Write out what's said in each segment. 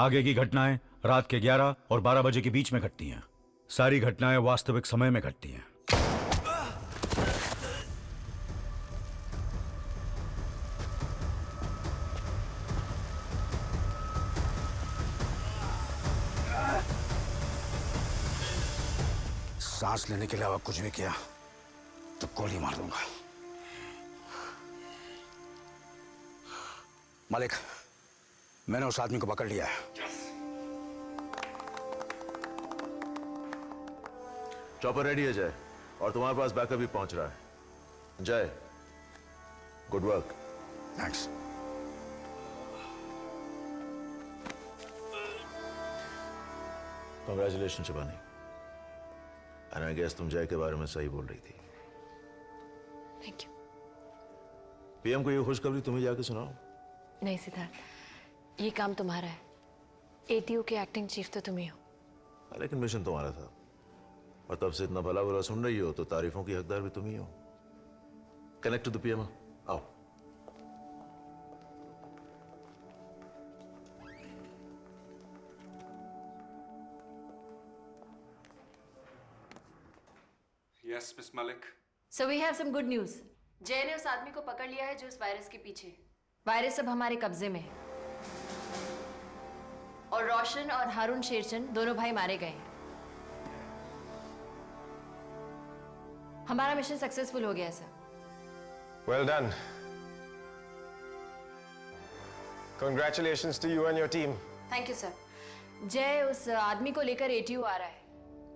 आगे की घटनाएं रात के 11 और 12 बजे के बीच में घटती हैं। सारी घटनाएं वास्तविक समय में घटती हैं। सांस लेने के अलावा कुछ भी किया तो गोली मार दूंगा। मालिक, मैंने उस आदमी को पकड़ लिया है। चॉपर रेडी है जय, और तुम्हारे पास बैकअप भी पहुंच रहा है। Jay, good work. Thanks. Congratulation Shibani. And I guess तुम जय के बारे में सही बोल रही थी। Thank you. पीएम को ये खुशखबरी तुम ही जाके सुनाओ। नहीं सिद्धार्थ, ये काम तुम्हारा है। एटीयू के एक्टिंग चीफ तो तुम ही हो। लेकिन मिशन तुम्हारा था, और तब से इतना भला बुरा सुन रही हो तो तारीफों की हकदार भी तुम ही हो। कनेक्ट टू द पीएम, आओ। Yes, Miss Malik. So we have some good news. जय ने उस आदमी को पकड़ लिया है जो इस वायरस के पीछे। वायरस अब हमारे कब्जे में है। और रोशन और हारून शेरचंद दोनों भाई मारे गए हैं। हमारा मिशन सक्सेसफुल हो गया sir. Well done. Congratulations to you and your team. Thank you sir. जय उस आदमी को लेकर एटीयू आ रहा है।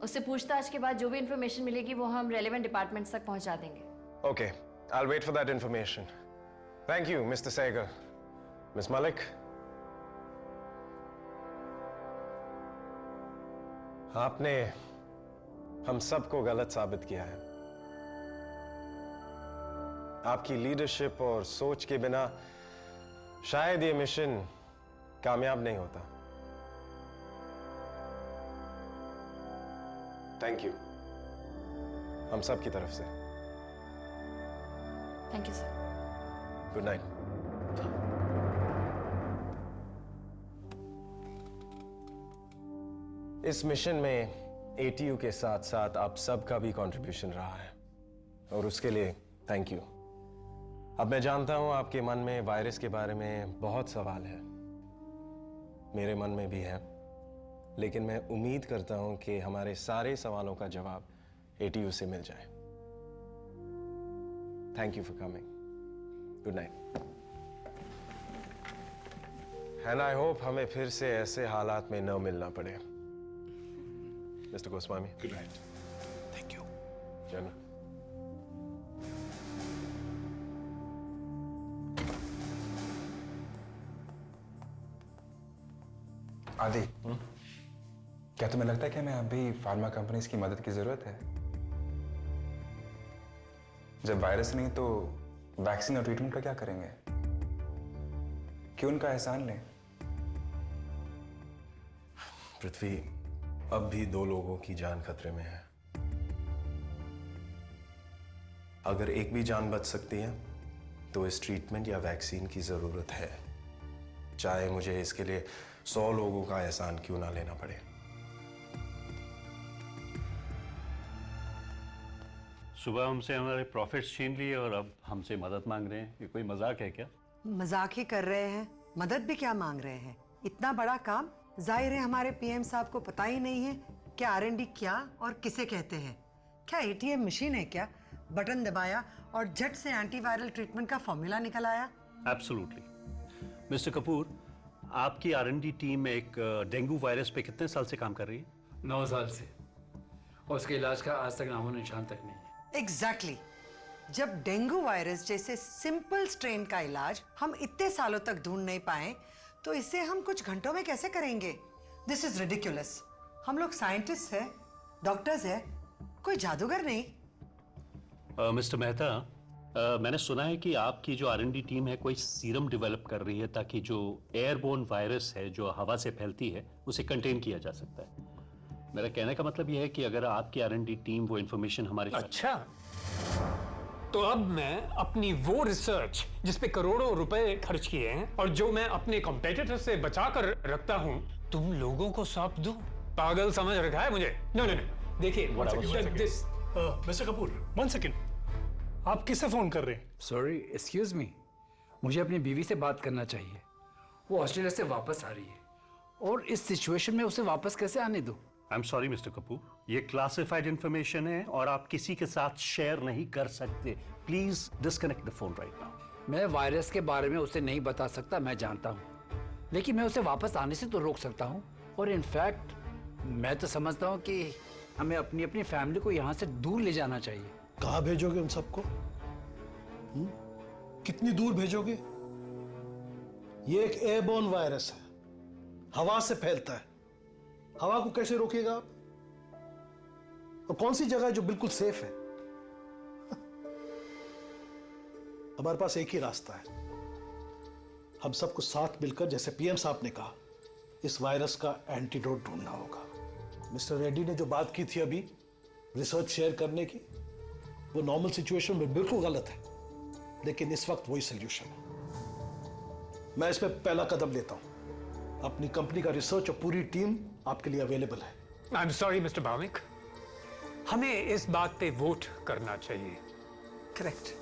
उससे पूछताछ के बाद जो भी इंफॉर्मेशन मिलेगी वो हम रेलेवेंट डिपार्टमेंट्स तक पहुंचा देंगे। Okay, I'll wait for that information. Thank you, Mr. Sehgal. Miss Malik. आपने हम सबको गलत साबित किया है। आपकी लीडरशिप और सोच के बिना शायद ये मिशन कामयाब नहीं होता। थैंक यू हम सब की तरफ से। Thank you sir. Good night. इस मिशन में एटीयू के साथ साथ आप सबका भी कंट्रीब्यूशन रहा है, और उसके लिए थैंक यू। अब मैं जानता हूं आपके मन में वायरस के बारे में बहुत सवाल है, मेरे मन में भी है, लेकिन मैं उम्मीद करता हूं कि हमारे सारे सवालों का जवाब एटीयू से मिल जाए। Thank you for coming. Good night. And I hope हमें फिर से ऐसे हालात में न मिलना पड़े। Mister Goswami. Good night. Thank you. General. आदि, क्या तुम्हें लगता है कि हमें अभी फार्मा कंपनीज की मदद की जरूरत है? जब वायरस नहीं तो वैक्सीन और ट्रीटमेंट का क्या करेंगे? क्यों उनका एहसान लें? पृथ्वी, अब भी 2 लोगों की जान खतरे में है। अगर एक भी जान बच सकती है तो इस ट्रीटमेंट या वैक्सीन की जरूरत है, चाहे मुझे इसके लिए 100 लोगों का एहसान क्यों ना लेना पड़े। सुबह हमसे हमारे प्रॉफिट्स छीन लिए और अब हमसे मदद मांग रहे हैं। ये कोई मजाक है क्या? मजाक ही कर रहे हैं, मदद भी क्या मांग रहे हैं। इतना बड़ा काम, जाहिर है हमारे पीएम साहब को पता ही नहीं है कि आरएनडी क्या और किसे कहते हैं। क्या एटीएम मशीन है क्या? बटन दबाया और झट से एंटीवायरल ट्रीटमेंट का फॉर्मूला निकल आया। एब्सोल्युटली। मिस्टर कपूर, आपकी आरएनडी टीम एक डेंगू वायरस पे कितने साल से काम कर रही है? 9 साल से, और उसके इलाज का आज तक नामो निशान तक नहीं है। एग्जैक्टली। जब डेंगू वायरस जैसे सिंपल स्ट्रेन का इलाज हम इतने सालों तक ढूंढ नहीं पाए तो इसे हम कुछ घंटों में कैसे करेंगे? This is ridiculous. हम लोग साइंटिस्ट हैं, डॉक्टर्स हैं, कोई जादूगर नहीं। मिस्टर मेहता, मैंने सुना है कि आपकी जो आरएनडी टीम है कोई सीरम डेवलप कर रही है ताकि जो एयरबोर्न वायरस है जो हवा से फैलती है उसे कंटेन किया जा सकता है। मेरा कहने का मतलब यह है कि अगर आपकी आरएनडी टीम वो इंफॉर्मेशन हमारे अच्छा, तो अब मैं अपनी वो रिसर्च जिस पे करोड़ों रुपए खर्च किए हैं और जो मैं अपने कॉम्पिटिटर से बचा कर रखता हूं, तुम लोगों को सौंप दूं? पागल समझ रखा है मुझे? नो नो नो, देखिए मिस्टर कपूर, 1 सेकेंड, आप किससे फोन कर रहे हैं? सॉरी, एक्सक्यूज मी, मुझे अपनी बीवी से बात करना चाहिए। वो ऑस्ट्रेलिया से वापस आ रही है और इस सिचुएशन में उसे वापस कैसे आने दूं? I am sorry mister Kapoor, ये क्लासिफाइड इंफॉर्मेशन है और आप किसी के साथ शेयर नहीं कर सकते। Please disconnect the phone right now. मैं वायरस के बारे में उसे नहीं बता सकता, मैं जानता हूँ, लेकिन मैं उसे वापस आने से तो रोक सकता हूँ। और इनफैक्ट मैं तो समझता हूँ कि हमें अपनी अपनी फैमिली को यहाँ से दूर ले जाना चाहिए। कहाँ भेजोगे उन सबको? कितनी दूर भेजोगे? ये एक एयरबोर्न वायरस है, हवा से फैलता है। हवा को कैसे रोकिएगा आप? और कौन सी जगह है जो बिल्कुल सेफ है? हमारे पास एक ही रास्ता है, हम सबको साथ मिलकर, जैसे पीएम साहब ने कहा, इस वायरस का एंटीडोट ढूंढना होगा। मिस्टर रेड्डी ने जो बात की थी अभी रिसर्च शेयर करने की, वो नॉर्मल सिचुएशन में बिल्कुल गलत है, लेकिन इस वक्त वही सोल्यूशन है। मैं इसमें पहला कदम लेता हूं। अपनी कंपनी का रिसर्च और पूरी टीम आपके लिए अवेलेबल है। I am sorry mister Bhavik, हमें इस बात पे वोट करना चाहिए। करेक्ट।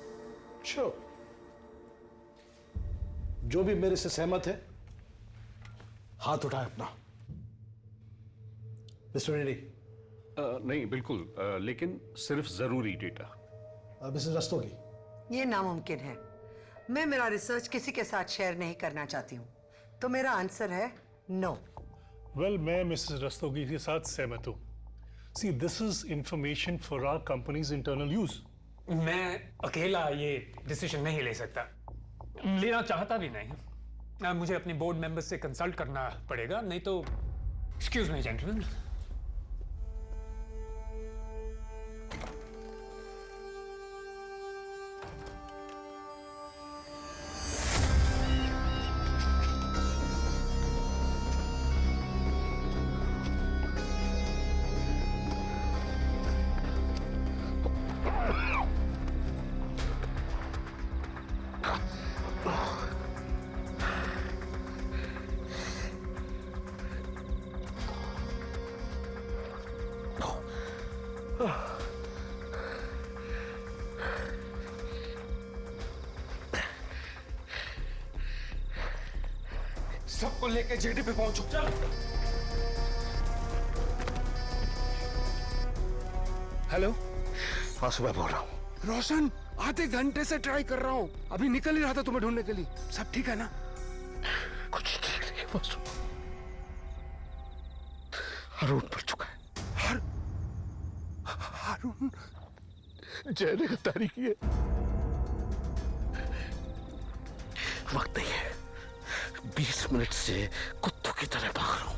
श्योर, जो भी मेरे से सहमत है हाथ उठाए अपना। मिस्टर रेड्डी। नहीं बिल्कुल, लेकिन सिर्फ जरूरी डेटा। मिस्टर रस्तोगी। ये नामुमकिन है। मैं मेरा रिसर्च किसी के साथ शेयर नहीं करना चाहती हूँ, तो मेरा आंसर है नो। वेल, मैं मिसेस रस्तोगी के साथ सहमत हूँ। See, this is information for our companies internal use. मैं अकेला ये डिसीजन नहीं ले सकता, लेना चाहता भी नहीं। मुझे अपने बोर्ड मेंबर्स से कंसल्ट करना पड़ेगा, नहीं तो एक्सक्यूज मी जेंटलमैन। सबको लेके जेडी पे पहुंचो। चल। हेलो, वासु मैं बोल रहा हूँ। रोशन, आधे घंटे से ट्राई कर रहा हूँ, अभी निकल ही रहा था तुम्हें ढूंढने के लिए। सब ठीक है ना? कुछ ठीक नहीं है वासु, हारून मर चुका है। हारून जय ने गद्दारी की है। वक्त नहीं है, 20 मिनट से कुत्तों की तरह भाग रहा हूं।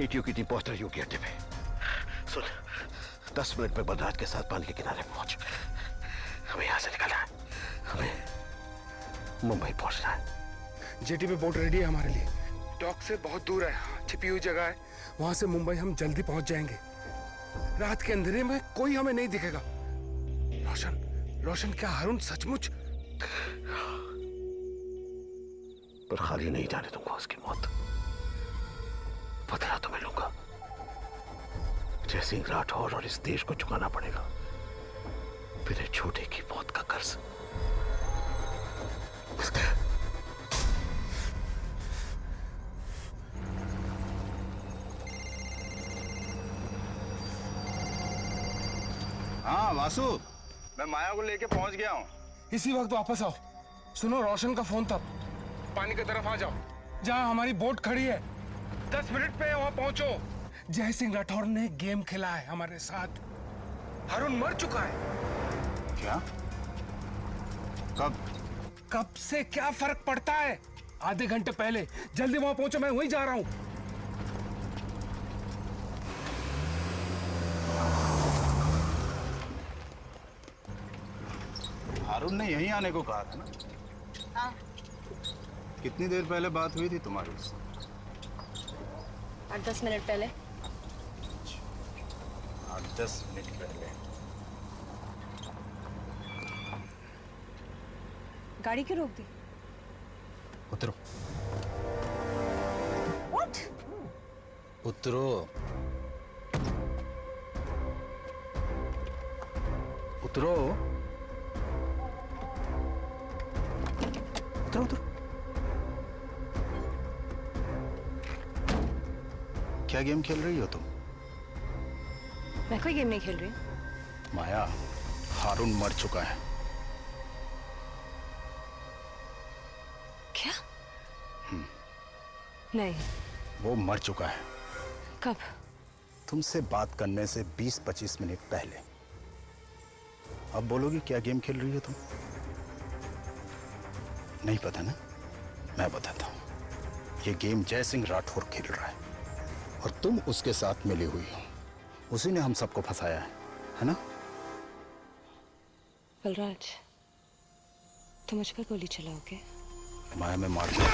एटीओ की टीम पहुंच रही होगी अड्डे पे। सुन, 10 मिनट में बलराज के साथ पानी के किनारे पहुंच। हमें यहां से निकलना है, हमें मुंबई पहुंचना है। जेटी पे बोट रेडी है हमारे लिए। डॉक से बहुत दूर है, छिपी हुई जगह है, वहां से मुंबई हम जल्दी पहुंच जाएंगे। रात के अंधेरे में कोई हमें नहीं दिखेगा। रोशन, क्या हारून सचमुच? पर खाली नहीं जाने दूंगा उसकी मौत। बदला तो मैं लूंगा। जय सिंह राठौर और इस देश को चुकाना पड़ेगा मेरे छोटे की मौत का कर्ज। मिलते हैं। हाँ वासु, मैं माया को लेके पहुंच गया हूँ। इसी वक्त वापस आओ। सुनो, रोशन का फोन था, पानी की तरफ आ जाओ, जहां हमारी बोट खड़ी है। 10 मिनट पे वहां पहुंचो। जय सिंह राठौर ने गेम खेला है हमारे साथ। हारून मर चुका है। क्या? कब से क्या फर्क पड़ता है? आधे घंटे पहले। जल्दी वहां पहुंचो, मैं वहीं जा रहा हूं। हारून ने यहीं आने को कहा था ना? हाँ। कितनी देर पहले बात हुई थी तुम्हारी उससे? 8-10 मिनट पहले। 8-10 मिनट पहले। गाड़ी क्यों रोक दी? उतरो। What? उतरो। उतरो। उतरो उतरो। क्या गेम खेल रही हो तुम? मैं कोई गेम नहीं खेल रही। माया, हारून मर चुका है। क्या? नहीं। वो मर चुका है। कब? तुमसे बात करने से 20-25 मिनट पहले। अब बोलोगे क्या गेम खेल रही हो तुम? नहीं पता ना? मैं बताता हूं। ये गेम जय सिंह राठौर खेल रहा है और तुम उसके साथ मिली हुई हो। उसी ने हम सबको फंसाया है ना? बलराज, तुम मुझ पर गोली चलाओगे? माया में मार दूंगा।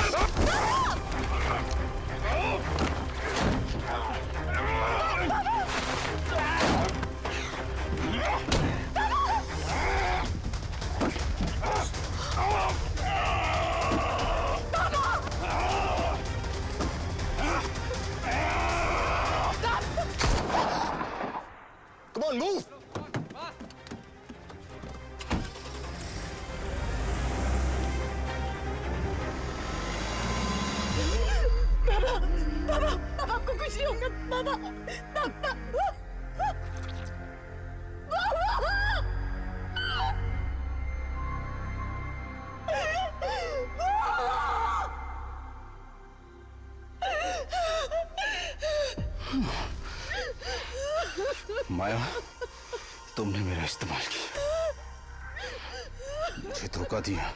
Come on, move! पापा आपको कुछ नहीं होगा। पापा माया, तुमने मेरा इस्तेमाल किया, मुझे धोखा दिया।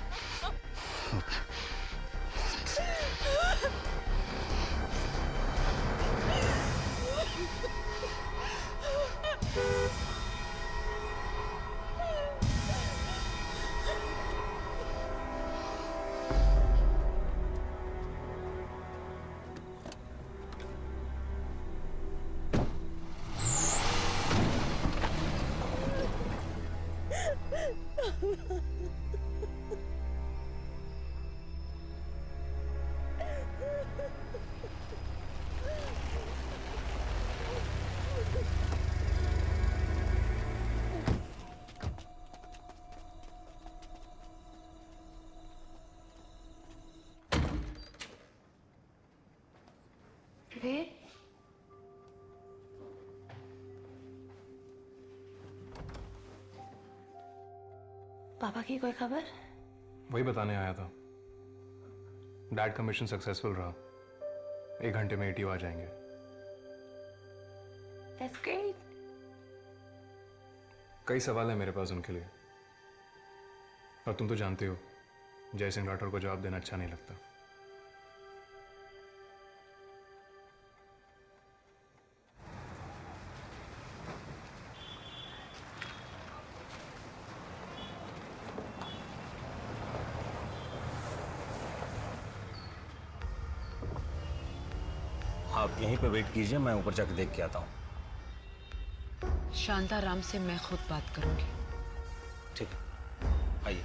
पापा की कोई खबर? वही बताने आया था। डैड का मिशन सक्सेसफुल रहा। 1 घंटे में ATU आ जाएंगे। That's great. कई सवाल है मेरे पास उनके लिए, और तुम तो जानते हो जय सिंह राठौर को जवाब देना अच्छा नहीं लगता। आप यहीं पे वेट कीजिए, मैं ऊपर जाके देख के आता हूँ। शांताराम से मैं खुद बात करूंगी। ठीक है, आइए।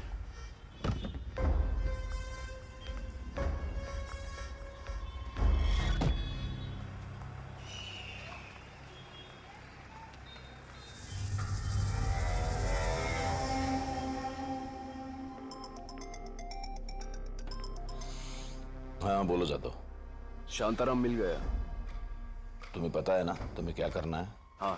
हाँ बोलो जादव। शांताराम मिल गया। तुम्हें पता है ना तुम्हें क्या करना है? हाँ।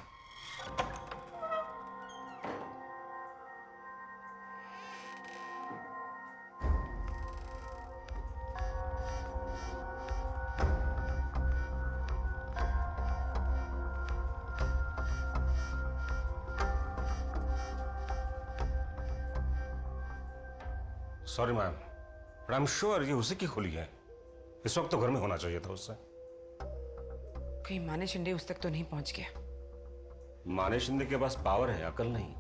Sorry ma'am, but I am sure ये उसी की खुली है। इस वक्त तो घर में होना चाहिए था उससे। कहीं माने शिंदे उस तक तो नहीं पहुंच गया? माने शिंदे के पास पावर है, अकल नहीं।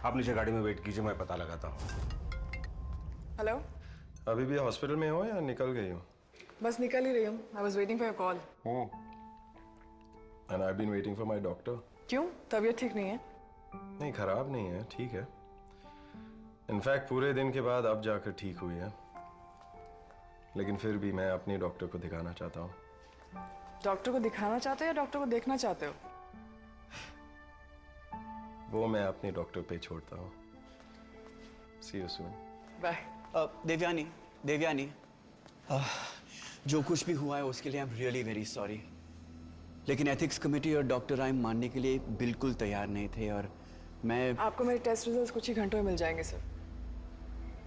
आप नीचे गाड़ी में वेट कीजिए, मैं पता लगाता हूँ। हेलो, अभी भी हॉस्पिटल में हो या निकल गई हो? बस निकल ही रही हूँ। I was waiting for your call. And I have been waiting for my doctor. क्यों, तबीयत ठीक नहीं है? नहीं, खराब नहीं है, ठीक है। इनफैक्ट पूरे दिन के बाद अब जाकर ठीक हुई है, लेकिन फिर भी मैं अपने डॉक्टर को दिखाना चाहता हूँ। डॉक्टर को दिखाना चाहते हो या डॉक्टर को देखना चाहते हो? वो मैं अपने डॉक्टर पे छोड़ता हूँ। See you soon. Bye. Devyani, Devyani, जो कुछ भी हुआ है उसके लिए I am really very sorry, लेकिन एथिक्स कमेटी और डॉक्टर राइम मानने के लिए बिल्कुल तैयार नहीं थे और मैं आपको मेरे टेस्ट रिजल्ट्स कुछ ही घंटों में मिल जाएंगे सर।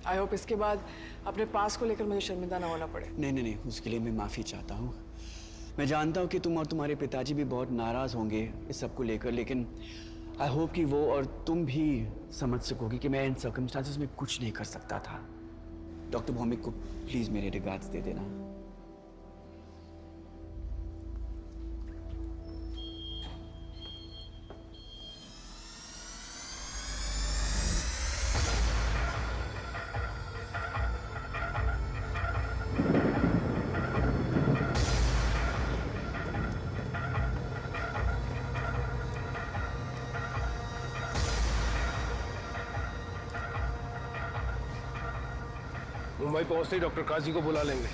आई होप इसके बाद अपने पास को लेकर मुझे शर्मिंदा ना होना पड़े। नहीं नहीं नहीं, उसके लिए मैं माफ़ी चाहता हूँ। मैं जानता हूँ कि तुम और तुम्हारे पिताजी भी बहुत नाराज़ होंगे इस सब को लेकर, लेकिन आई होप कि वो और तुम भी समझ सकोगे कि मैं इन सर्कमस्टांसेस में कुछ नहीं कर सकता था। डॉक्टर भौमिक को प्लीज़ मेरे रिगार्ड्स दे देना। मुंबई पहुंचते ही डॉक्टर काजी को बुला लेंगे।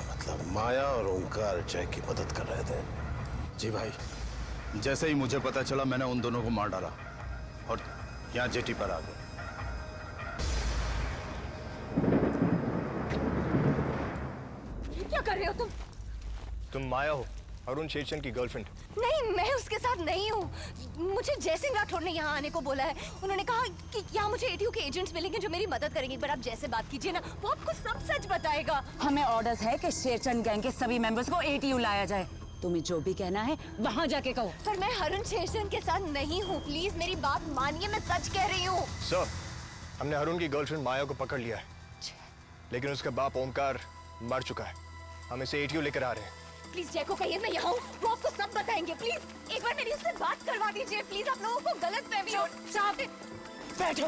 मतलब माया और ओंकार जय की मदद कर रहे थे। जी भाई, जैसे ही मुझे पता चला मैंने उन दोनों को मार डाला और यहाँ जेटी पर आ गए। क्या कर रहे हो तुम? तुम माया हो, अरुण शेरचंद की गर्लफ्रेंड। नहीं, मैं उसके साथ नहीं हूँ। मुझे जयसिंह राठौर ने यहाँ आने को बोला है। उन्होंने कहा कि यहाँ मुझे एटीयू के एजेंट्स मिलेंगे जो मेरी मदद करेंगे। पर आप जैसे बात कीजिए ना, वो आपको सब सच बताएगा। हमें ऑर्डर्स है कि शेरचंद गैंग के सभी मेंबर्स को एटीयू लाया जाए। तुम्हें जो भी कहना है वहाँ जाके कहो। पर मैं अरुण शेरचंद के साथ नहीं हूँ। प्लीज मेरी बात मानिए, मैं सच कह रही हूँ। सर, हमने अरुण की गर्लफ्रेंड माया को पकड़ लिया है, लेकिन उसका बाप ओंकार मर चुका है। हम इसे एटीयू लेकर आ रहे हैं। प्लीज जय को कहिए मैं यहाँ हूँ, वो आपको सब बताएंगे। प्लीज एक बार मेरी उससे बात करवा दीजिए। प्लीज, आप लोगों को गलत फहमी हो। बैठो।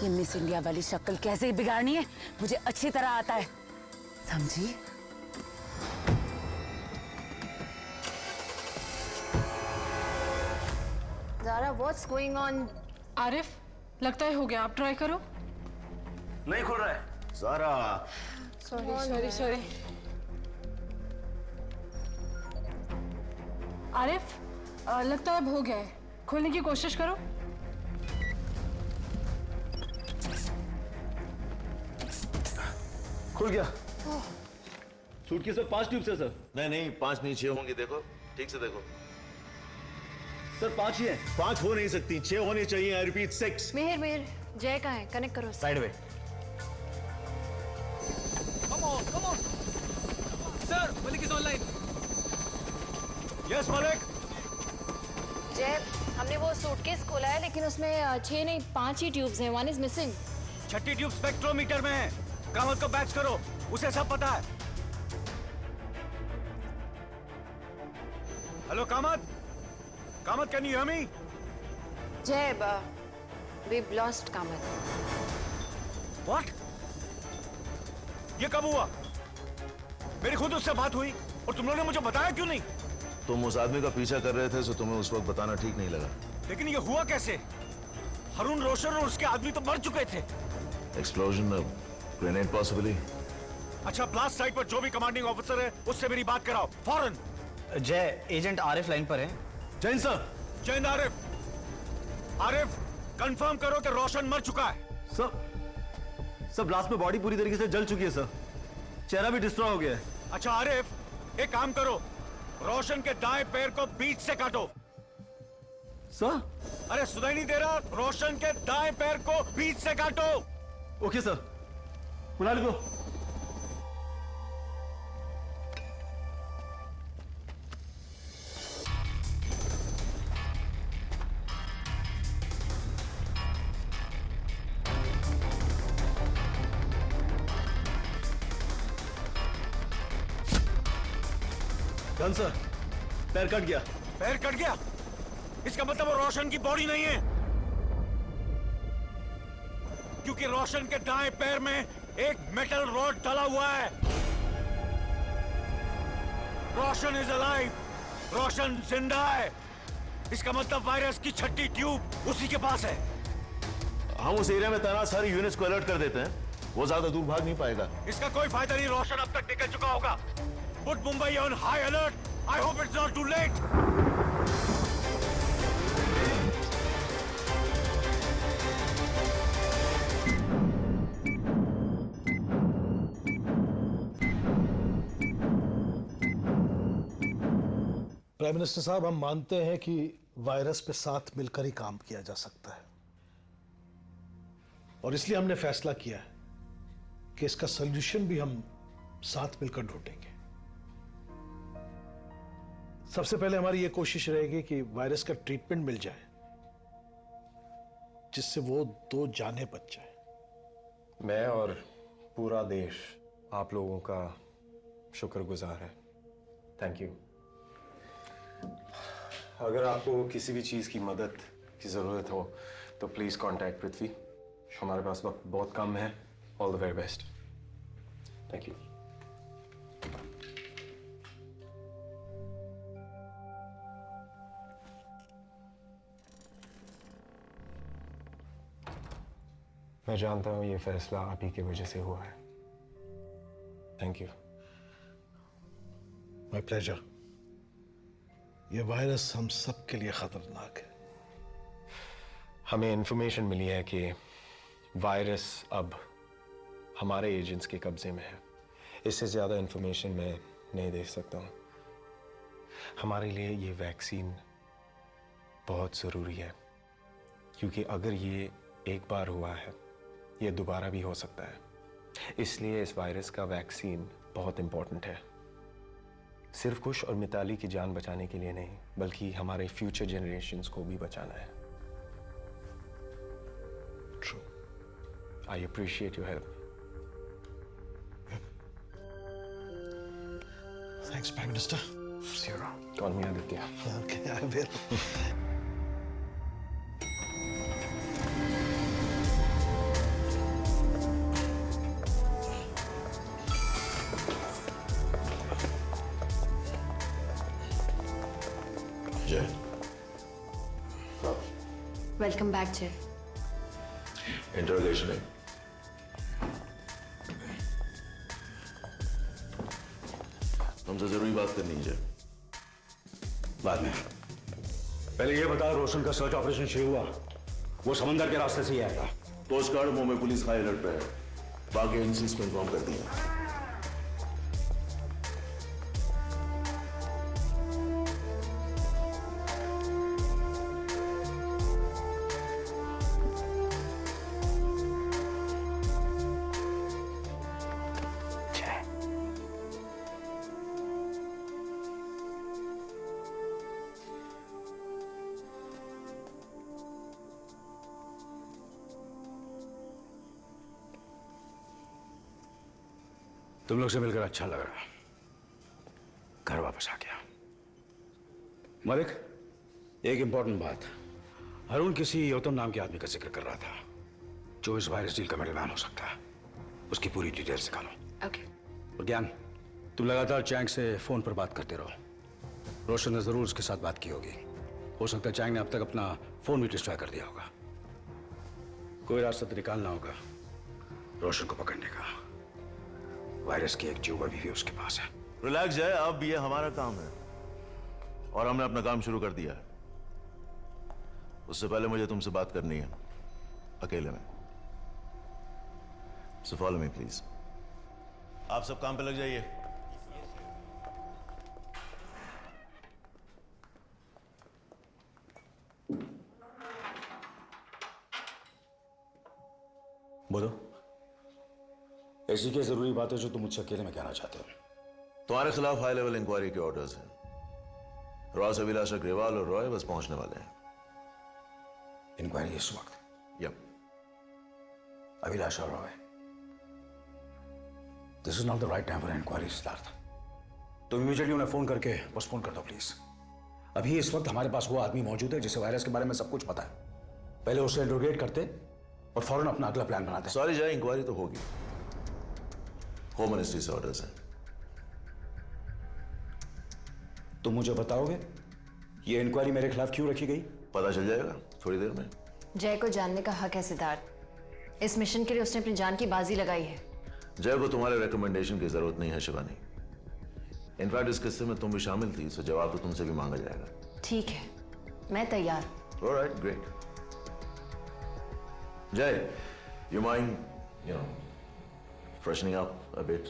ये मिस इंडिया वाली शक्ल कैसे बिगाड़नी है मुझे अच्छी तरह आता है, समझी? Zaara, what's going on? Arif, लगता है हो गया, आप ट्राई करो। नहीं खुल रहा है। ज़ारा, सॉरी। आरिफ, लगता है अब हो गया है, खोलने की कोशिश करो। खुल गया। सूटकेस में 5 ट्यूब्स है सर। नहीं 5 नहीं 6 होंगी। देखो ठीक से देखो सर, 5 ही है। 5 हो नहीं सकती, 6 होनी चाहिए। I repeat 6। मेहर, जय कहाँ है? कनेक्ट करो। Side way. Come on. Sir, Malik is online. Yes Malik. जय, हमने वो सूटकेस खोला है लेकिन उसमें 6 नहीं 5 ही ट्यूब्स हैं। 1 इज मिसिंग। 6ठी ट्यूब स्पेक्ट्रोमीटर में है। कामत को बैच करो, उसे सब पता है। Hello Kamat, can you hear me? जय, we've lost कामत। What? ये कब हुआ? मेरी खुद उससे बात हुई और तुम लोगों ने मुझे बताया क्यों नहीं? तुम उस आदमी का पीछा कर रहे थे, तो तुम्हें उस वक्त बताना ठीक नहीं लगा। लेकिन ये हुआ कैसे? हरुण रोशन और उसके आदमी तो मर चुके थे। Explosion, grenade possibly. अच्छा, ब्लास्ट साइट पर जो भी कमांडिंग ऑफिसर है उससे मेरी बात कराओ फौरन। जय, एजेंट आरिफ लाइन पर है। जैन सर। जैन आरिफ, कंफर्म करो कि रोशन मर चुका है। सर, ब्लास्ट में बॉडी पूरी तरीके से जल चुकी है सर। चेहरा भी डिस्ट्रॉय हो गया है। अच्छा आरिफ, एक काम करो, रोशन के दाएं पैर को बीच से काटो। सर? अरे सुनाई नहीं दे रहा? रोशन के दाएं पैर को बीच से काटो। ओके सर, बुला लो। डन सर, पैर कट गया। पैर कट गया? इसका मतलब वो रोशन की बॉडी नहीं है, क्योंकि रोशन के दाएं पैर में एक मेटल रॉड डला हुआ है। रोशन इज अलाइव, रोशन जिंदा है। इसका मतलब वायरस की 6ठी ट्यूब उसी के पास है। हम उस एरिया में तैनात सारी यूनिट्स को अलर्ट कर देते हैं, वो ज्यादा दूर भाग नहीं पाएगा। इसका कोई फायदा नहीं, रोशन अब तक निकल चुका होगा। Put Mumbai on high alert. I hope it's not too late. Prime minister साहब, हम मानते हैं कि वायरस पे साथ मिलकर ही काम किया जा सकता है, और इसलिए हमने फैसला किया है कि इसका सॉल्यूशन भी हम साथ मिलकर ढूंढेंगे। सबसे पहले हमारी यह कोशिश रहेगी कि वायरस का ट्रीटमेंट मिल जाए जिससे वो 2 जानें बच जाए। मैं और पूरा देश आप लोगों का शुक्रगुजार है। Thank you. अगर आपको किसी भी चीज़ की मदद की ज़रूरत हो तो प्लीज़ कांटेक्ट पृथ्वी। हमारे पास वक्त बहुत कम है। All the very best. Thank you. मैं जानता हूं ये फैसला आप ही की वजह से हुआ है। Thank you. My pleasure. ये वायरस हम सब के लिए खतरनाक है। हमें इंफॉर्मेशन मिली है कि वायरस अब हमारे एजेंट्स के कब्जे में है। इससे ज़्यादा इंफॉर्मेशन मैं नहीं दे सकता हूँ। हमारे लिए ये वैक्सीन बहुत ज़रूरी है, क्योंकि अगर ये एक बार हुआ है, ये दोबारा भी हो सकता है। इसलिए इस वायरस का वैक्सीन बहुत इम्पोर्टेंट है, सिर्फ कुश और मिताली की जान बचाने के लिए नहीं, बल्कि हमारे फ्यूचर जनरेशन्स को भी बचाना है। True. I appreciate your help. Thanks, Prime Minister. See you around. Call me Aditya. Okay, I will. जय। वेलकम बैक जय। इंटरोगेशन है। हमसे जरूरी बात करनी है जय। बाद में। पहले ये बता, रोशन का सर्च ऑपरेशन शुरू हुआ, वो समंदर के रास्ते से ही आएगा। Coast guard Mumbai police high alert पे है। बाकी एजेंसीज को इन्फॉर्म कर दिया। तुम लोग से मिलकर अच्छा लग रहा। घर वापस आ गया। मलिक, एक इंपॉर्टेंट बात। अरुण किसी योतम नाम के आदमी का जिक्र कर रहा था जो इस वायरस डील का मिडलमैन हो सकता है। उसकी पूरी डिटेल्स निकालो। ओके। और ज्ञान, तुम लगातार चैंग से फोन पर बात करते रहो। रोशन ने जरूर उसके साथ बात की होगी। हो सकता है चैंग ने अब तक अपना फोन भी डिस्ट्रॉय कर दिया होगा। कोई रास्ता तो निकालना होगा रोशन को पकड़ने का। वायरस की एक जुआ भी उसके पास है। रिलैक्स जाए, अब ये हमारा काम है और हमने अपना काम शुरू कर दिया है। उससे पहले मुझे तुमसे बात करनी है, अकेले में। So follow me please. आप सब काम पे लग जाइए। बोलो, ऐसी क्या जरूरी बात है जो तुम मुझसे अकेले में कहना चाहते हो? तुम्हारे खिलाफ हाई लेवल इंक्वायरी के ऑर्डर्स हैं। रॉस अभिलाष अग्रवाल और रॉय बस पहुंचने वाले हैं। इंक्वायरी इस वक्त? यप। अभिलाष और Roy, this is not the right time for inquiry start. तुम इमीडिएटली उन्हें फोन करके पोस्टपोन कर दो प्लीज। अभी इस वक्त हमारे पास वो आदमी मौजूद है जिसे वायरस के बारे में सब कुछ पता है। पहले उसे इंट्रोगेट करते और फौरन अपना अगला प्लान बनाते। सॉरी जय, इंक्वायरी तो होगी। होम मिनिस्ट्री से ऑर्डर्स हैं। तुम मुझे बताओगे ये इंक्वायरी मेरे खिलाफ क्यों रखी गई? पता चल जाएगा थोड़ी देर में। जय को जानने का हक है सिद्धार्थ। इस मिशन के लिए उसने अपनी जान की बाजी लगाई है। जय को तुम्हारे रिकमेंडेशन की जरूरत नहीं है शिवानी। इनफैक्ट इस किस्से में तुम भी शामिल थी, सो जवाब तो तुमसे भी मांगा जाएगा। ठीक है, मैं तैयार। Alright, great. Jay, you mind freshening up a bit?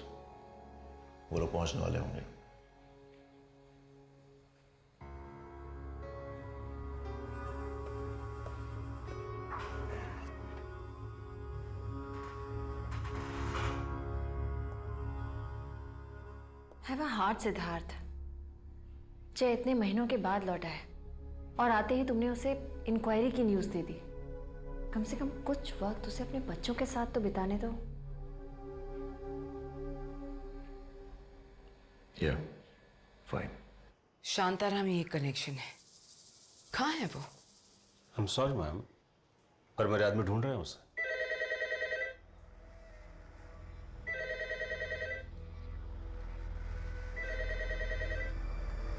वो लोग पहुंचने वाले होंगे। Have a heart Siddharth. Jay इतने महीनों के बाद लौटा है और आते ही तुमने उसे इंक्वायरी की न्यूज़ दे दी। कम से कम कुछ वक्त उसे अपने बच्चों के साथ तो बिताने दो। Yeah, fine. शांताराम ही एक कनेक्शन है। कहाँ है वो? I'm sorry मैम, पर मेरे आदमी ढूंढ रहे हैं उसे।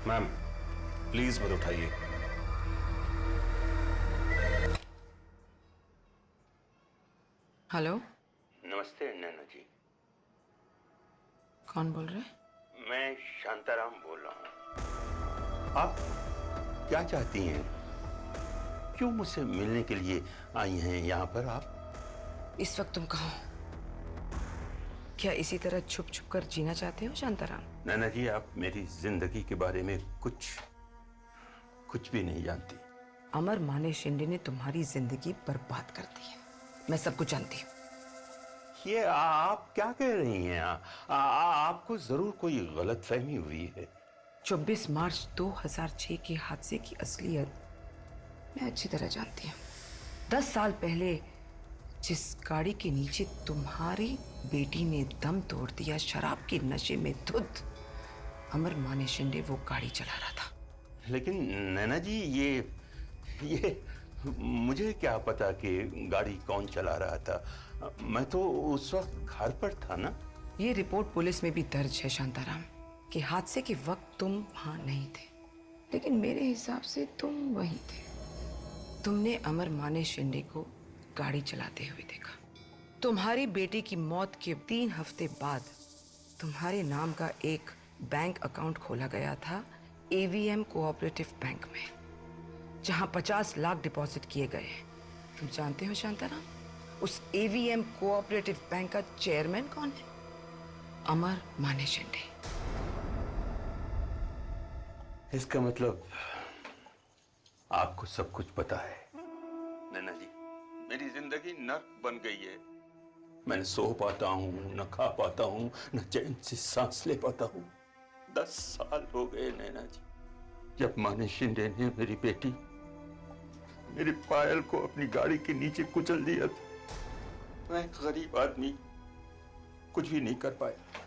मैम प्लीज मत उठाइए। हेलो, नमस्ते नैना जी। कौन बोल रहे हैं? मैं शांताराम बोल रहा हूँ। आप क्या चाहती हैं? क्यों मुझसे मिलने के लिए आई हैं यहाँ पर आप? इस वक्त तुम कहाँ हो? क्या इसी तरह छुप छुप कर जीना चाहते हो शांताराम? नैना जी, आप मेरी जिंदगी के बारे में कुछ भी नहीं जानती। अमर माने शिंदे ने तुम्हारी जिंदगी बर्बाद कर दी है। मैं सब कुछ जानती हूँ। ये आप क्या कह रही हैं? आपको जरूर कोई गलतफहमी हुई है। 24 मार्च 2006 के हादसे की असलियत मैं अच्छी तरह जानती हूँ। 10 साल पहले जिस गाड़ी के नीचे तुम्हारी बेटी ने दम तोड़ दिया शराब के नशे में धुत, अमर माने शिंदे वो गाड़ी चला रहा था। लेकिन नैना जी, ये मुझे क्या पता कि गाड़ी कौन चला रहा था? मैं तो उस वक्त घर पर था ना। ये रिपोर्ट पुलिस में भी दर्ज है शांताराम कि हादसे के वक्त तुम वहां नहीं थे, लेकिन मेरे हिसाब से तुम वहीं थे। तुमने अमर माने शिंदे को गाड़ी चलाते हुए देखा। तुम्हारी बेटी की मौत के 3 हफ्ते बाद तुम्हारे नाम का एक बैंक अकाउंट खोला गया था AVM कोऑपरेटिव बैंक में, जहां 50 लाख डिपॉजिट किए गए। तुम जानते हो शांताराम, उस AVM कोऑपरेटिव बैंक का चेयरमैन कौन है? अमर माने शिंदे। इसका मतलब आपको सब कुछ पता है। नैना जी, मेरी जिंदगी नर्क बन गई है। मैं न सो पाता हूँ, न खा पाता हूँ, न चैन से सांस ले पाता हूँ। 10 साल हो गए नैना जी, जब माने शिंदे ने मेरी बेटी, मेरी पायल को अपनी गाड़ी के नीचे कुचल दिया था। मैं गरीब आदमी कुछ भी नहीं कर पाया,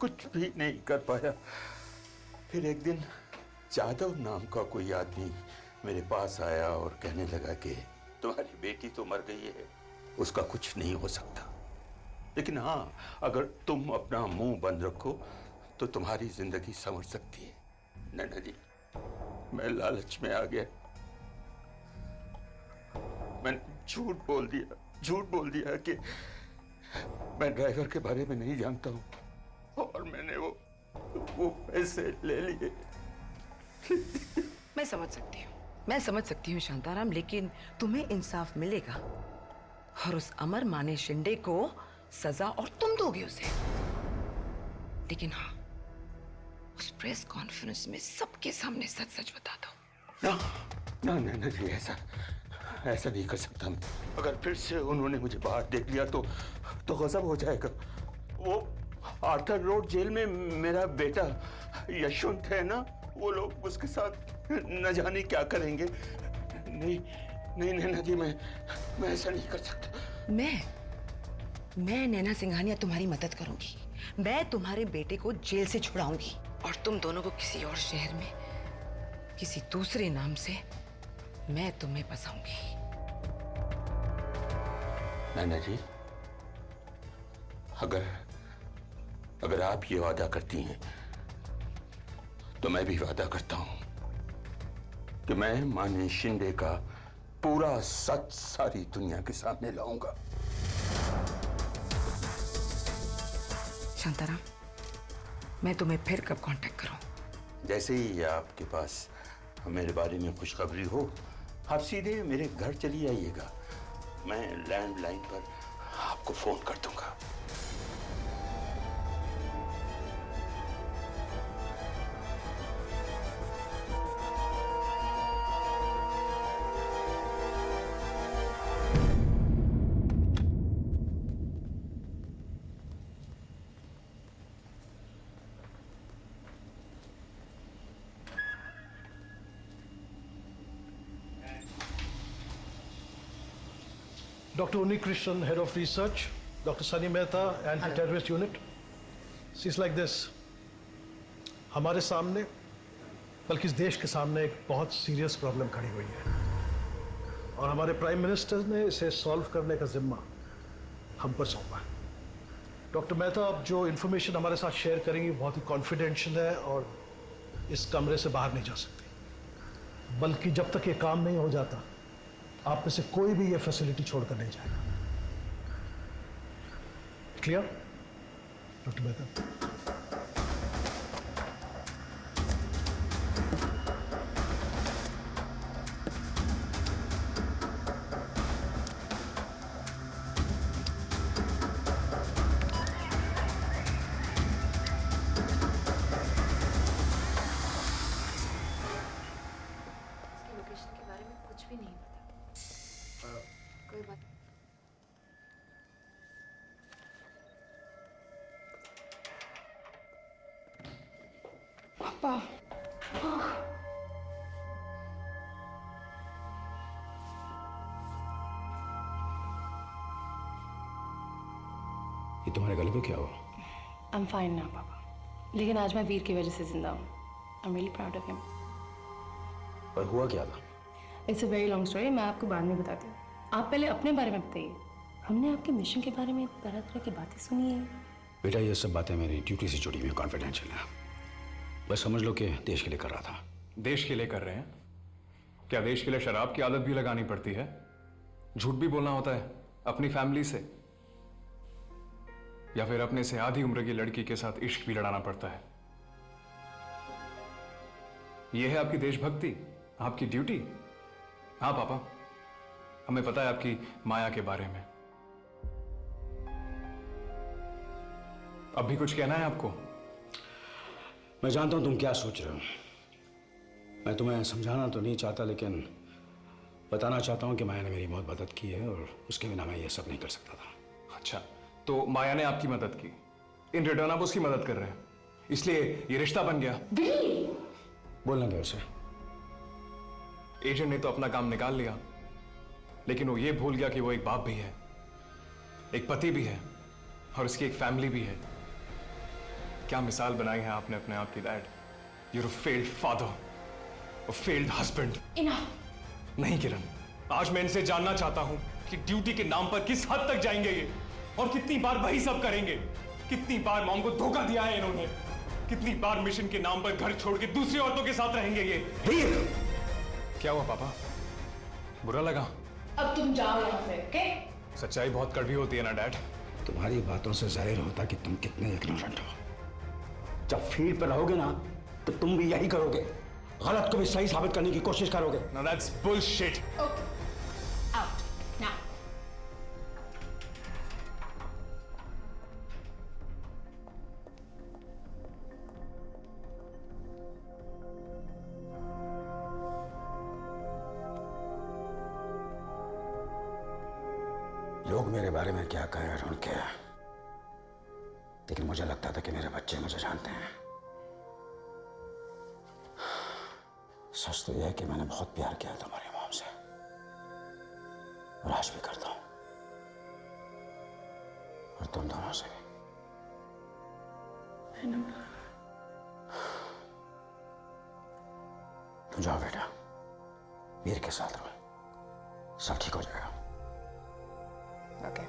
कुछ भी नहीं कर पाया। फिर एक दिन जादव नाम का कोई आदमी मेरे पास आया और कहने लगा कि तुम्हारी बेटी तो मर गई है, उसका कुछ नहीं हो सकता, लेकिन हाँ, अगर तुम अपना मुंह बंद रखो तो तुम्हारी जिंदगी संवर सकती है। नैना जी, मैं लालच में आ गया। मैंने झूठ बोल दिया कि मैं ड्राइवर के बारे में नहीं जानता हूँ, और मैंने वो पैसे ले लिए। मैं समझ सकती हूँ शांताराम, लेकिन तुम्हें इंसाफ मिलेगा और उस अमर माने शिंदे को सजा और तुम दोगे उसे। लेकिन हाँ, उस प्रेस कॉन्फ्रेंस में सबके सामने सच सच बता दो। ना नैना जी, ऐसा नहीं कर सकता मैं। अगर फिर से उन्होंने मुझे बाहर देख लिया तो गजब हो जाएगा। वो आर्थर रोड जेल में मेरा बेटा यशवंत है ना, वो लोग उसके साथ न जाने क्या करेंगे। नहीं नैना जी, मैं ऐसा नहीं कर सकता। मैं नैना सिंघानिया तुम्हारी मदद करूंगी। मैं तुम्हारे बेटे को जेल से छुड़ाऊंगी और तुम दोनों को किसी और शहर में किसी दूसरे नाम से मैं तुम्हें फंसाऊंगी। नैना जी, अगर आप ये वादा करती हैं तो मैं भी वादा करता हूं कि मैं माने शिंदे का पूरा सच सारी दुनिया के सामने लाऊंगा। शांताराम, मैं तुम्हें फिर कब कांटेक्ट करूं? जैसे ही आपके पास मेरे बारे में खुशखबरी हो, आप सीधे मेरे घर चली आइएगा। मैं लैंडलाइन पर आपको फोन कर दूंगा। Dr. Uni Krishnan, Head of Research, Dr. Sunny Mehta, Anti-Terrorist Unit. It's like this. हमारे सामने, बल्कि इस देश के सामने एक बहुत सीरियस प्रॉब्लम खड़ी हुई है और हमारे प्राइम मिनिस्टर ने इसे सॉल्व करने का जिम्मा हम पर सौंपा है। डॉक्टर मेहता, आप जो इन्फॉर्मेशन हमारे साथ शेयर करेंगी बहुत ही कॉन्फिडेंशियल है और इस कमरे से बाहर नहीं जा सकती, बल्कि जब तक ये काम नहीं हो जाता आप में से कोई भी ये फैसिलिटी छोड़कर नहीं जाएगा। Clear doctor Mehta? लोकेशन के बारे में कुछ भी नहीं पता। कोई बात। पापा, ये तुम्हारे गले पे क्या हुआ? आई एम फाइन ना पापा, लेकिन आज मैं वीर की वजह से जिंदा हूँ। आई am really proud of him. पर हुआ क्या था? It's a very long story, मैं आपको बाद में बताती हूँ। आप पहले अपने बारे में बताइए। हमने आपके मिशन के बारे में तरह तरह की बातें सुनी है। बेटा, ये सब बातें मेरी ड्यूटी से जुड़ी हुई कॉन्फिडेंशियल है। बस समझ लो कि देश के लिए कर रहा था। देश के लिए कर रहे हैं? क्या देश के लिए शराब की आदत भी लगानी पड़ती है? झूठ भी बोलना होता है अपनी फैमिली से? या फिर अपने से आधी उम्र की लड़की के साथ इश्क भी लड़ाना पड़ता है? यह है आपकी देशभक्ति, आपकी ड्यूटी? हाँ पापा, हमें पता है आपकी माया के बारे में। अब भी कुछ कहना है आपको? मैं जानता हूं तुम क्या सोच रहे हो। मैं तुम्हें समझाना तो नहीं चाहता, लेकिन बताना चाहता हूं कि माया ने मेरी बहुत मदद की है और उसके बिना मैं ये सब नहीं कर सकता था। अच्छा, तो माया ने आपकी मदद की, इन रिटर्न आप उसकी मदद कर रहे हैं, इसलिए ये रिश्ता बन गया। बोलना क्या उसे? एजेंट ने तो अपना काम निकाल लिया, लेकिन वो ये भूल गया कि वो एक बाप भी है, एक पति भी है और उसकी एक फैमिली भी है। क्या मिसाल बनाई है आपने अपने आप की dad. You're a failed father, a failed husband. नहीं किरण, आज मैं इनसे जानना चाहता हूं कि ड्यूटी के नाम पर किस हद तक जाएंगे ये, और कितनी बार वही सब करेंगे। कितनी बार मॉम को धोखा दिया है इन्होंने, कितनी बार मिशन के नाम पर घर छोड़ के दूसरी औरतों के साथ रहेंगे ये। क्या हुआ पापा, बुरा लगा? अब तुम जाओ यहाँ से, ओके? सच्चाई बहुत कड़वी होती है ना डैड। तुम्हारी बातों से जाहिर होता कि तुम कितने इग्नोरेंट हो। जब फील्ड पर रहोगे ना तो तुम भी यही करोगे, गलत को भी सही साबित करने की कोशिश करोगे। Now that's bullshit. Okay. Out now. लोग मेरे बारे में क्या कहें अरुण के, लेकिन मुझे लगता था कि मेरे बच्चे मुझे जानते हैं। सच तो यह है कि मैंने बहुत प्यार किया तुम्हारी मॉम से, और आज भी करता हूं, और तुम दोनों से भी। तुम जाओ बेटा, वीर के साथ रहो, सब ठीक हो जाएगा। Okay.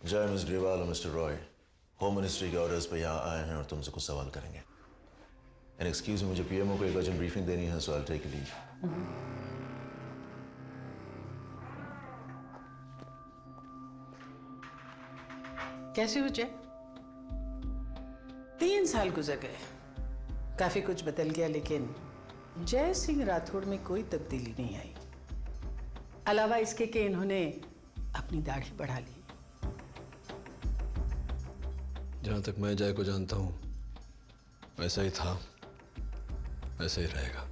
जय मिस ग्रेवाल और मिस्टर रॉय, होम मिनिस्ट्री के ऑर्डर्स पे यहाँ आए हैं और तुमसे कुछ सवाल करेंगे। एंड एक्सक्यूज मी, मुझे पीएमओ को एक अर्जेंट ब्रीफिंग देनी है, सो आई विल टेक लीव। कैसे हो जय? 3 साल गुजर गए, काफी कुछ बदल गया, लेकिन जय सिंह राठौड़ में कोई तब्दीली नहीं आई, अलावा इसके कि इन्होंने अपनी दाढ़ी बढ़ा ली। जहां तक मैं जय को जानता हूं वैसा ही था, वैसा ही रहेगा,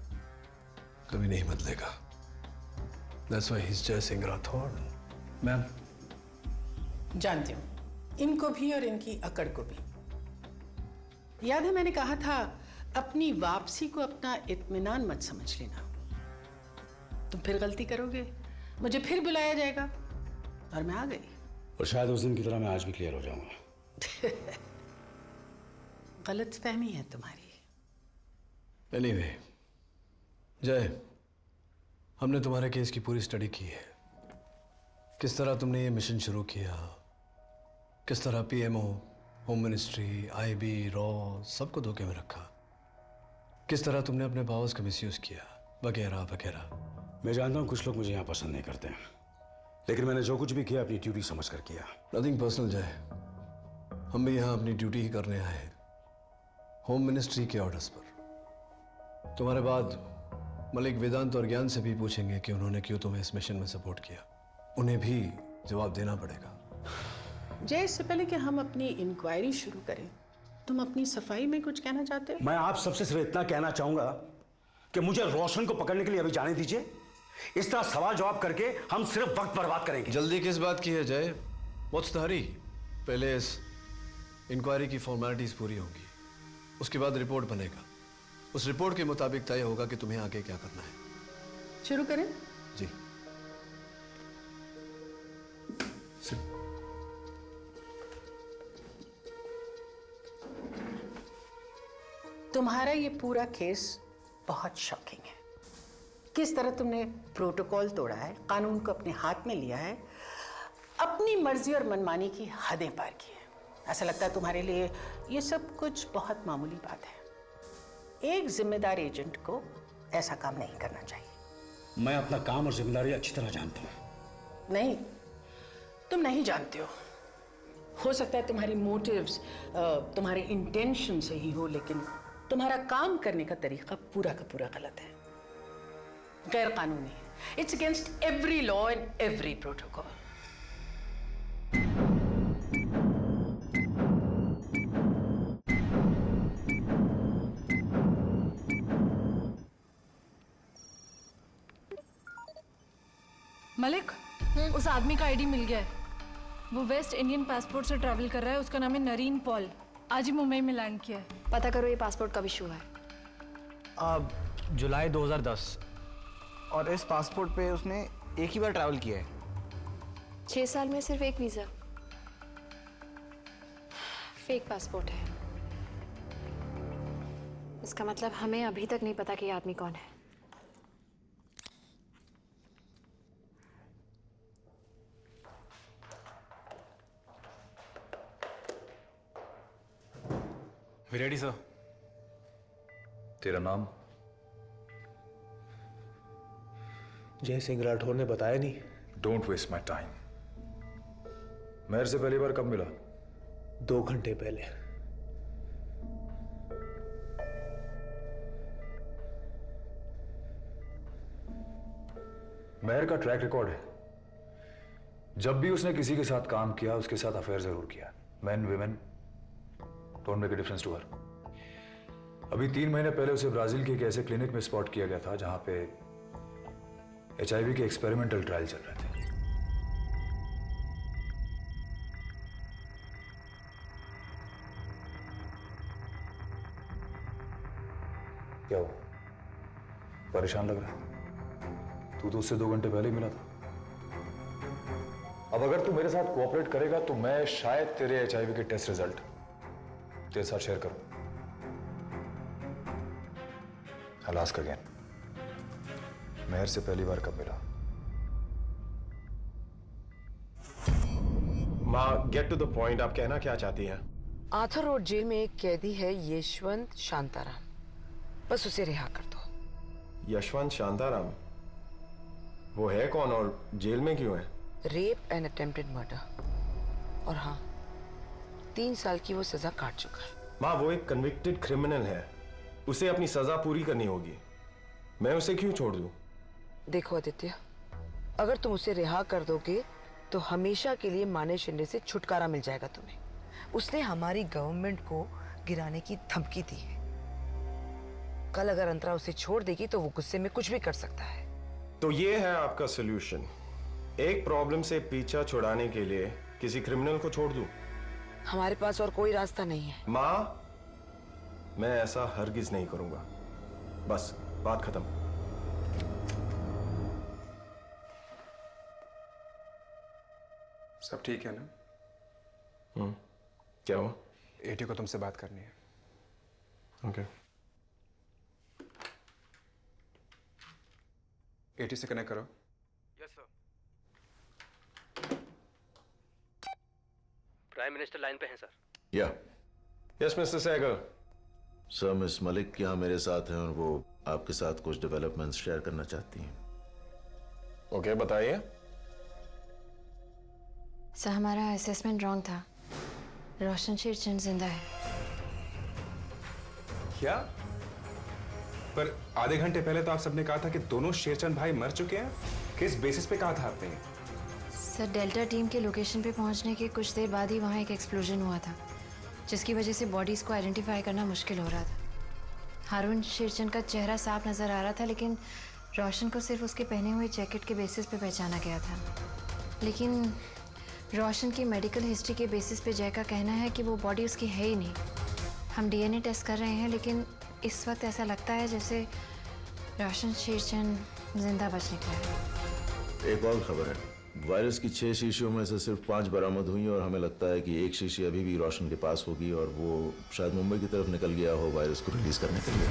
कभी नहीं बदलेगा। That's why he's जय सिंह राठौड़। मैम जानती हूँ इनको भी और इनकी अकड़ को भी। याद है मैंने कहा था अपनी वापसी को अपना इत्मीनान मत समझ लेना, तुम फिर गलती करोगे, मुझे फिर बुलाया जाएगा, और मैं आ गई। और शायद उस दिन की तरह मैं आज भी क्लियर हो जाऊंगा। गलतफहमी है तुम्हारी। Anyway, जय, हमने तुम्हारे केस की पूरी स्टडी की है, किस तरह तुमने ये मिशन शुरू किया, किस तरह PMO, home ministry, IB, raw सबको धोखे में रखा, किस तरह तुमने अपने पावर्स का मिसयूज किया, वगैरह वगैरह। मैं जानता हूँ कुछ लोग मुझे यहाँ पसंद नहीं करते हैं, लेकिन मैंने जो कुछ भी किया अपनी ड्यूटी समझ कर किया। नथिंग पर्सनल जय, हम भी यहाँ अपनी ड्यूटी ही करने आए हैं, होम मिनिस्ट्री के ऑर्डर्स पर। तुम्हारे बाद मलिक वेदांत और ज्ञान से भी पूछेंगे कि उन्होंने क्यों तुम्हें इस मिशन में सपोर्ट किया, उन्हें भी जवाब देना पड़ेगा। जय, इससे पहले कि हम अपनी इंक्वायरी शुरू करें, तुम अपनी सफाई में कुछ कहना चाहते हो? मैं आप सबसे सिर्फ इतना कहना चाहूंगा कि मुझे रोशन को पकड़ने के लिए अभी जाने दीजिए। इस तरह सवाल जवाब करके हम सिर्फ वक्त बर्बाद करेंगे। जल्दी किस बात की है जय? व्हाट्स द हरी? पहले इस इंक्वायरी की फॉर्मेलिटीज पूरी होंगी, उसके बाद रिपोर्ट बनेगा, उस रिपोर्ट के मुताबिक तय होगा कि तुम्हें आगे क्या करना है। शुरू करें? जी। तुम्हारा ये पूरा केस बहुत शॉकिंग है। किस तरह तुमने प्रोटोकॉल तोड़ा है, कानून को अपने हाथ में लिया है, अपनी मर्जी और मनमानी की हदें पार की है। ऐसा लगता है तुम्हारे लिए ये सब कुछ बहुत मामूली बात है। एक जिम्मेदार एजेंट को ऐसा काम नहीं करना चाहिए। मैं अपना काम और जिम्मेदारी अच्छी तरह जानता हूँ। नहीं, तुम नहीं जानते हो सकता है तुम्हारी मोटिव्स, तुम्हारे इंटेंशन सही हो, लेकिन तुम्हारा काम करने का तरीका पूरा का पूरा गलत है, गैर कानूनी है। It's against every law and every protocol. Malik, उस आदमी का आईडी मिल गया है। वो वेस्ट इंडियन पासपोर्ट से ट्रैवल कर रहा है। उसका नाम है नरीन पॉल। आज ही मुंबई में लैंड किया है। पता करो ये पासपोर्ट कब इशू है। जुलाई 2010, और इस पासपोर्ट पे उसने एक ही बार ट्रैवल किया है। 6 साल में सिर्फ एक वीजा। फेक पासपोर्ट है। इसका मतलब हमें अभी तक नहीं पता कि ये आदमी कौन है। Ready sir. तेरा नाम? जय सिंह राठौर ने बताया नहीं। Don't waste my time. Meher से पहली बार कब मिला? 2 घंटे पहले। मेहर का ट्रैक रिकॉर्ड है, जब भी उसने किसी के साथ काम किया उसके साथ अफेयर जरूर किया। Man women don't make a difference to her. अभी 3 महीने पहले उसे ब्राजील के एक ऐसे क्लिनिक में स्पॉट किया गया था जहां पे HIV के एक्सपेरिमेंटल ट्रायल चल रहे थे। क्या हुआ? परेशान लग रहा है? तू तो उससे 2 घंटे पहले ही मिला था। अब अगर तू मेरे साथ कोऑपरेट करेगा तो मैं शायद तेरे HIV के टेस्ट रिजल्ट तेरे साथ शेयर करूं। I'll ask again. मेहर से पहली बार कब मिला? माँ, गेट टू द पॉइंट, आप कहना क्या चाहती हैं? आर्थर रोड जेल में एक कैदी है यशवंत शांताराम, बस उसे रिहा कर दो। यशवंत शांताराम? वो है कौन और जेल में क्यों है? रेप एंड अटेम्प्टेड मर्डर, और हाँ 3 साल की वो सजा काट चुका है। माँ, वो एक कन्विक्टेड क्रिमिनल है, उसे अपनी सजा पूरी करनी होगी। मैं उसे क्यों छोड़ दूं? देखो आदित्य, अगर तुम उसे रिहा कर दोगे तो हमेशा के लिए माने शिंदे से छुटकारा मिल जाएगा तुम्हें। उसने हमारी गवर्नमेंट को गिराने की धमकी दी है। कल अगर अंतरा उसे छोड़ देगी तो वो गुस्से में कुछ भी कर सकता है। तो ये है आपका सॉल्यूशन, एक प्रॉब्लम से पीछा छुड़ाने के लिए किसी क्रिमिनल को छोड़ दूं? हमारे पास और कोई रास्ता नहीं है। माँ, मैं ऐसा हरगिज नहीं करूंगा। बस बात खत्म। सब ठीक है ना? क्या हुआ? एटी को तुमसे बात करनी है। ओके। एटी से कनेक्ट करो। Yes sir. Prime minister line पे हैं सर। या yes mister Sehgal. Sir, miss Malik यहाँ मेरे साथ हैं और वो आपके साथ कुछ डेवलपमेंट्स शेयर करना चाहती हैं। ओके, बताइए। सर, हमारा असेसमेंट रॉन्ग था। रोशन शेरचंद जिंदा है। क्या? पर आधे घंटे पहले तो आप सबने कहा था कि दोनों शेरचंद भाई मर चुके हैं। किस बेसिस पे कहा था आपने? सर, डेल्टा टीम के लोकेशन पे पहुंचने के कुछ देर बाद ही वहां एक एक्सप्लोजन हुआ था, जिसकी वजह से बॉडीज को आइडेंटिफाई करना मुश्किल हो रहा था। हारून शेरचंद का चेहरा साफ नजर आ रहा था, लेकिन रोशन को सिर्फ उसके पहने हुए जैकेट के बेसिस पे पहचाना गया था। लेकिन रोशन की मेडिकल हिस्ट्री के बेसिस पे जय का कहना है कि वो बॉडी उसकी है ही नहीं। हम डीएनए टेस्ट कर रहे हैं, लेकिन इस वक्त ऐसा लगता है जैसे रोशन शेरचंद जिंदा बच निकला है। एक और खबर है, वायरस की 6 शीशियों में से सिर्फ 5 बरामद हुई और हमें लगता है कि एक शीशी अभी भी रोशन के पास होगी और वो शायद मुंबई की तरफ निकल गया हो वायरस को रिलीज करने के लिए।